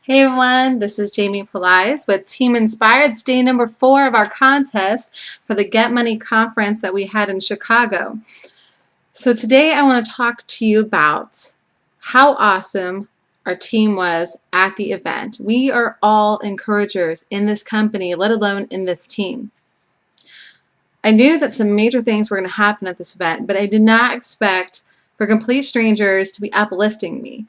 Hey everyone, this is Jamie.pelaez with Team Inspired. It's day number 4 of our contest for the Get Money conference that we had in Chicago. So today I want to talk to you about how awesome our team was at the event. We are all encouragers in this company, let alone in this team. I knew that some major things were going to happen at this event, but I did not expect for complete strangers to be uplifting me.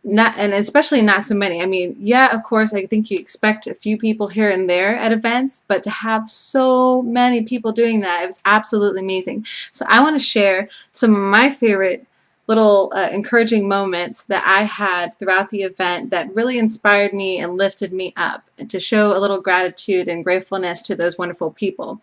And especially not so many. I mean, yeah, of course, I think you expect a few people here and there at events, but to have so many people doing that, it was absolutely amazing. So I want to share some of my favorite little encouraging moments that I had throughout the event that really inspired me and lifted me up, and to show a little gratitude and gratefulness to those wonderful people.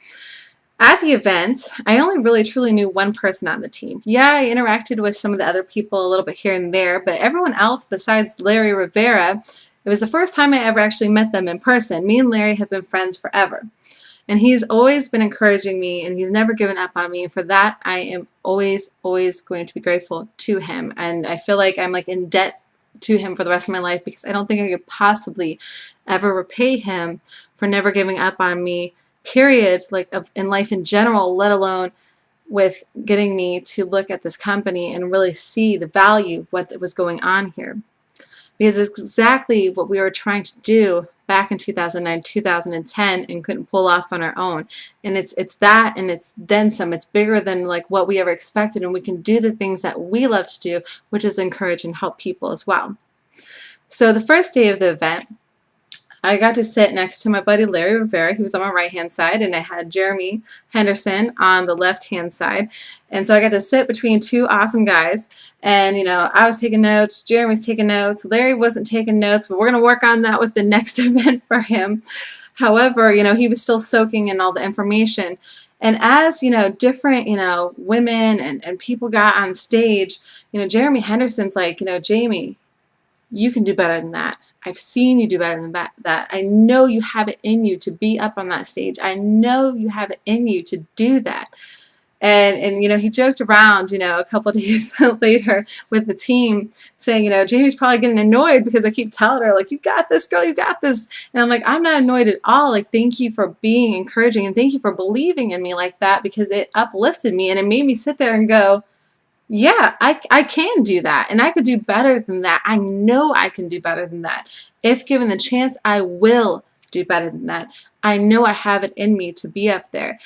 At the event, I only really truly knew one person on the team. Yeah, I interacted with some of the other people a little bit here and there, but everyone else besides Larry Rivera, it was the first time I ever actually met them in person. Me and Larry have been friends forever. And he's always been encouraging me, and he's never given up on me. And for that, I am always, always going to be grateful to him. And I feel like I'm like in debt to him for the rest of my life, because I don't think I could possibly ever repay him for never giving up on me, period, like in life in general, let alone with getting me to look at this company and really see the value of what was going on here. Because it's exactly what we were trying to do back in 2009, 2010, and couldn't pull off on our own. And it's that, and it's then some. It's bigger than like what we ever expected, and we can do the things that we love to do, which is encourage and help people as well. So the first day of the event, I got to sit next to my buddy Larry Rivera. He was on my right-hand side, and I had Jeremy Henderson on the left-hand side. And so I got to sit between two awesome guys. And, I was taking notes. Jeremy's taking notes. Larry wasn't taking notes, but we're going to work on that with the next event for him. However, he was still soaking in all the information. And as, different, women and people got on stage, Jeremy Henderson's like, Jamie, you can do better than that. I've seen you do better than that. I know you have it in you to be up on that stage. I know you have it in you to do that. And he joked around, a couple of days later with the team saying, Jamie's probably getting annoyed because I keep telling her, like, you got this, girl, you got this. And I'm like, I'm not annoyed at all. Like, thank you for being encouraging, and thank you for believing in me like that, because it uplifted me and it made me sit there and go, yeah, I can do that, and I could do better than that. I know I can do better than that. If given the chance, I will do better than that. I know I have it in me to be up there.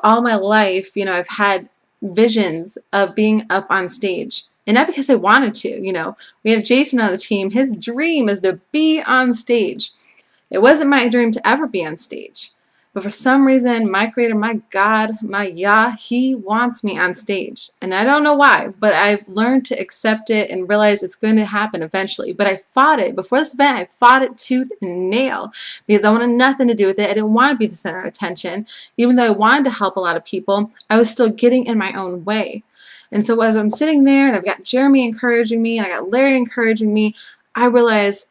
All my life, I've had visions of being up on stage, and not because I wanted to. We have Jason on the team. His dream is to be on stage. It wasn't my dream to ever be on stage. But for some reason, my creator, my God, my Yah, he wants me on stage. And I don't know why, but I've learned to accept it and realize it's going to happen eventually. But I fought it. Before this event, I fought it tooth and nail because I wanted nothing to do with it. I didn't want to be the center of attention. Even though I wanted to help a lot of people, I was still getting in my own way. And so as I'm sitting there and I've got Jeremy encouraging me and I got Larry encouraging me, I realized,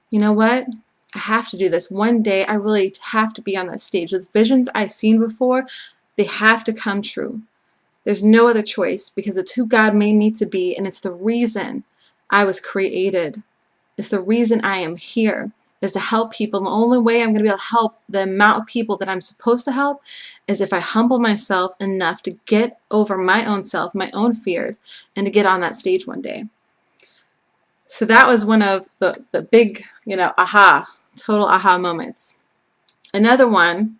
you know what? I have to do this. One day I really have to be on that stage. Those visions I've seen before, they have to come true. There's no other choice, because it's who God made me to be, and it's the reason I was created. It's the reason I am here, is to help people. And the only way I'm going to be able to help the amount of people that I'm supposed to help is if I humble myself enough to get over my own self, my own fears, and to get on that stage one day. So that was one of the big, total aha moments. Another one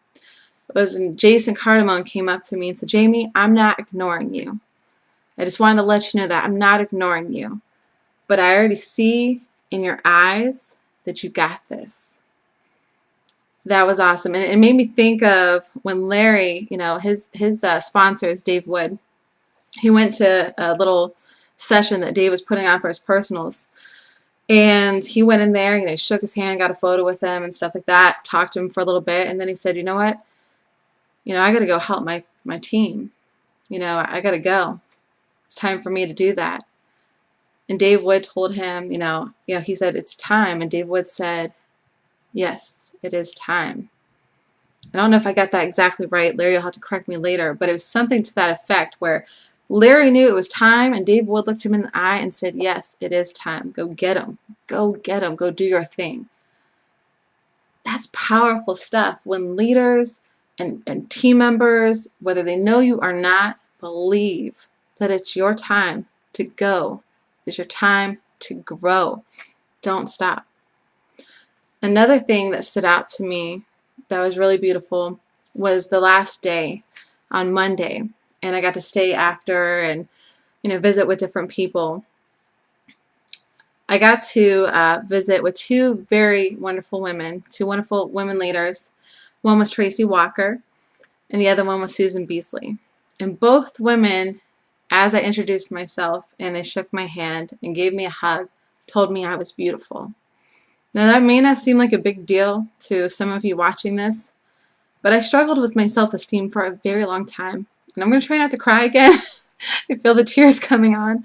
was when Jason Cardamone came up to me and said, Jamie, I'm not ignoring you. I just wanted to let you know that I'm not ignoring you. But I already see in your eyes that you got this. That was awesome. And it made me think of when Larry, his sponsor is Dave Wood. He went to a little session that Dave was putting on for his personals. And he went in there, shook his hand, got a photo with him and stuff like that, talked to him for a little bit, and then he said, you know what? I got to go help my team. I got to go. It's time for me to do that. And Dave Wood told him, he said, it's time. And Dave Wood said, yes, it is time. I don't know if I got that exactly right. Larry will have to correct me later, but it was something to that effect where Larry knew it was time, and Dave Wood looked him in the eye and said, yes, it is time. Go get him. Go get him. Go do your thing. That's powerful stuff when leaders and team members, whether they know you or not, believe that it's your time to go. It's your time to grow. Don't stop. Another thing that stood out to me that was really beautiful was the last day on Monday, and I got to stay after and visit with different people. I got to visit with two very wonderful women, two wonderful women leaders. One was Tracy Walker, and the other one was Susan Beasley. And both women, as I introduced myself and they shook my hand and gave me a hug, told me I was beautiful. Now that may not seem like a big deal to some of you watching this, but I struggled with my self-esteem for a very long time. And I'm going to try not to cry again. I feel the tears coming on.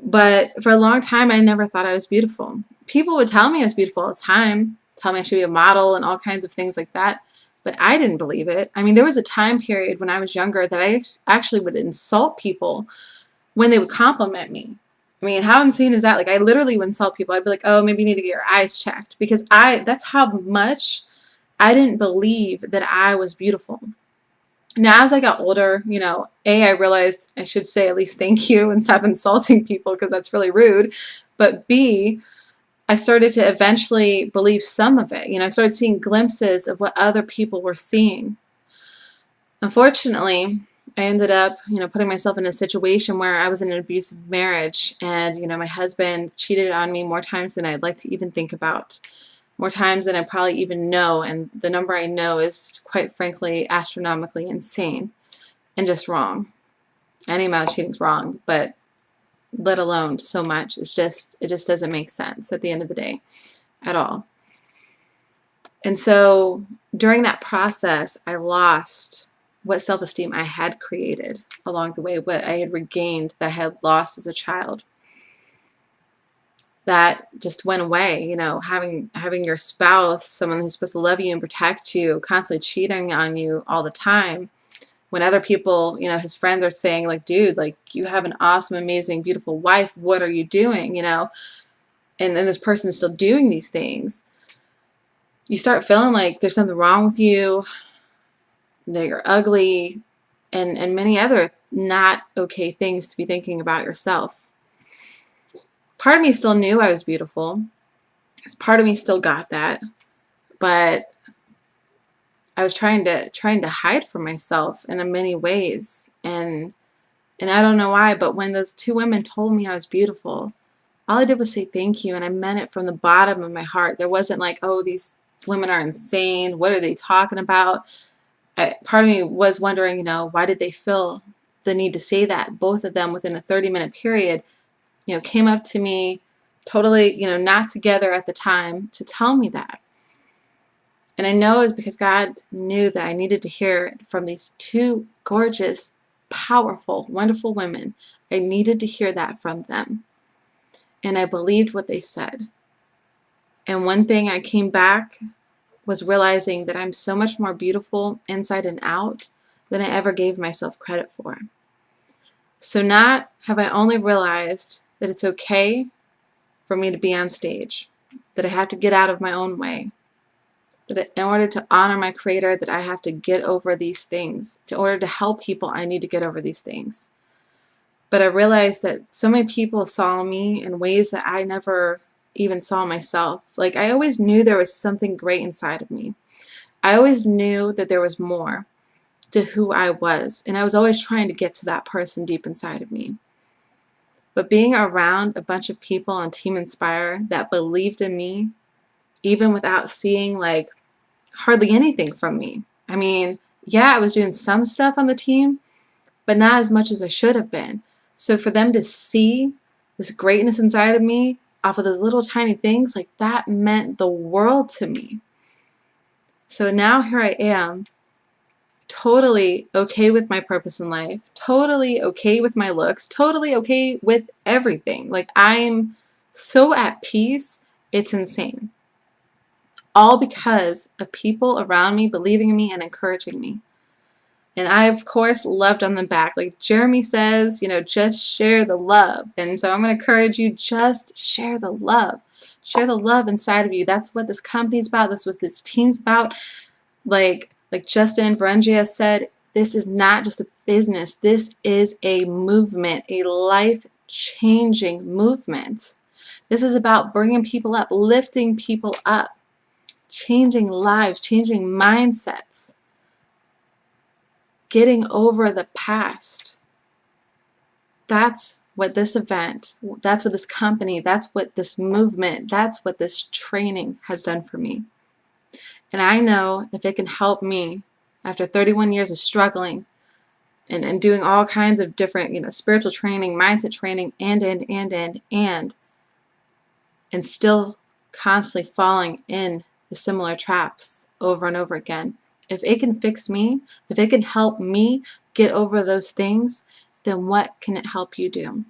But for a long time, I never thought I was beautiful. People would tell me I was beautiful all the time, tell me I should be a model and all kinds of things like that. But I didn't believe it. I mean, there was a time period when I was younger that I actually would insult people when they would compliment me. I mean, how insane is that? Like, I literally would insult people. I'd be like, oh, maybe you need to get your eyes checked. Because that's how much I didn't believe that I was beautiful. Now, as I got older, A, I realized I should say at least thank you and stop insulting people because that's really rude. But B, I started to eventually believe some of it. I started seeing glimpses of what other people were seeing. Unfortunately, I ended up, putting myself in a situation where I was in an abusive marriage, and, my husband cheated on me more times than I'd like to even think about. More times than I probably even know, and the number I know is, quite frankly, astronomically insane and just wrong. Any amount of cheating is wrong, but let alone so much. It just doesn't make sense at the end of the day at all. And so during that process, I lost what self-esteem I had created along the way, what I had regained that I had lost as a child. That just went away, having your spouse, someone who's supposed to love you and protect you, constantly cheating on you all the time. When other people, his friends are saying, like, dude, like, you have an awesome, amazing, beautiful wife. What are you doing, And then this person is still doing these things. You start feeling like there's something wrong with you, that you're ugly, and many other not okay things to be thinking about yourself. Part of me still knew I was beautiful. Part of me still got that, but I was trying to hide from myself in many ways, and I don't know why, but when those two women told me I was beautiful, all I did was say thank you, and I meant it from the bottom of my heart. There wasn't like, oh, these women are insane. What are they talking about? Part of me was wondering, why did they feel the need to say that? Both of them within a 30-minute period, came up to me totally, not together at the time to tell me that. And I know it's because God knew that I needed to hear it from these two gorgeous, powerful, wonderful women. I needed to hear that from them. And I believed what they said. And one thing I came back was realizing that I'm so much more beautiful inside and out than I ever gave myself credit for. So not have I only realized that it's okay for me to be on stage, that I have to get out of my own way, that in order to honor my Creator, that I have to get over these things. In order to help people, I need to get over these things. But I realized that so many people saw me in ways that I never even saw myself. Like, I always knew there was something great inside of me. I always knew that there was more to who I was, and I was always trying to get to that person deep inside of me. But being around a bunch of people on Team Inspire that believed in me, even without seeing like hardly anything from me. I mean, yeah, I was doing some stuff on the team, but not as much as I should have been. So for them to see this greatness inside of me off of those little tiny things, like, that meant the world to me. So now here I am, totally okay with my purpose in life, totally okay with my looks, totally okay with everything. Like, I'm so at peace, it's insane. All because of people around me believing in me and encouraging me. And I, of course, loved on the back. Like Jeremy says, just share the love. And so I'm going to encourage you, just share the love. Share the love inside of you. That's what this company's about. That's what this team's about. Like Justin and Varengia said, this is not just a business. This is a movement, a life-changing movement. This is about bringing people up, lifting people up, changing lives, changing mindsets, getting over the past. That's what this event, that's what this company, that's what this movement, that's what this training has done for me. And I know if it can help me after 31 years of struggling and doing all kinds of different, spiritual training, mindset training, and still constantly falling in the similar traps over and over again. If it can fix me, if it can help me get over those things, then what can it help you do?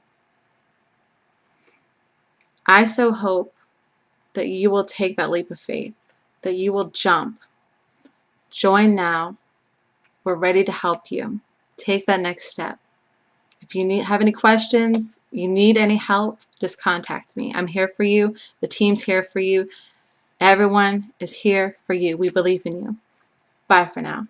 I so hope that you will take that leap of faith, that you will jump. Join now. We're ready to help you. Take that next step. If you have any questions, you need any help, just contact me. I'm here for you. The team's here for you. Everyone is here for you. We believe in you. Bye for now.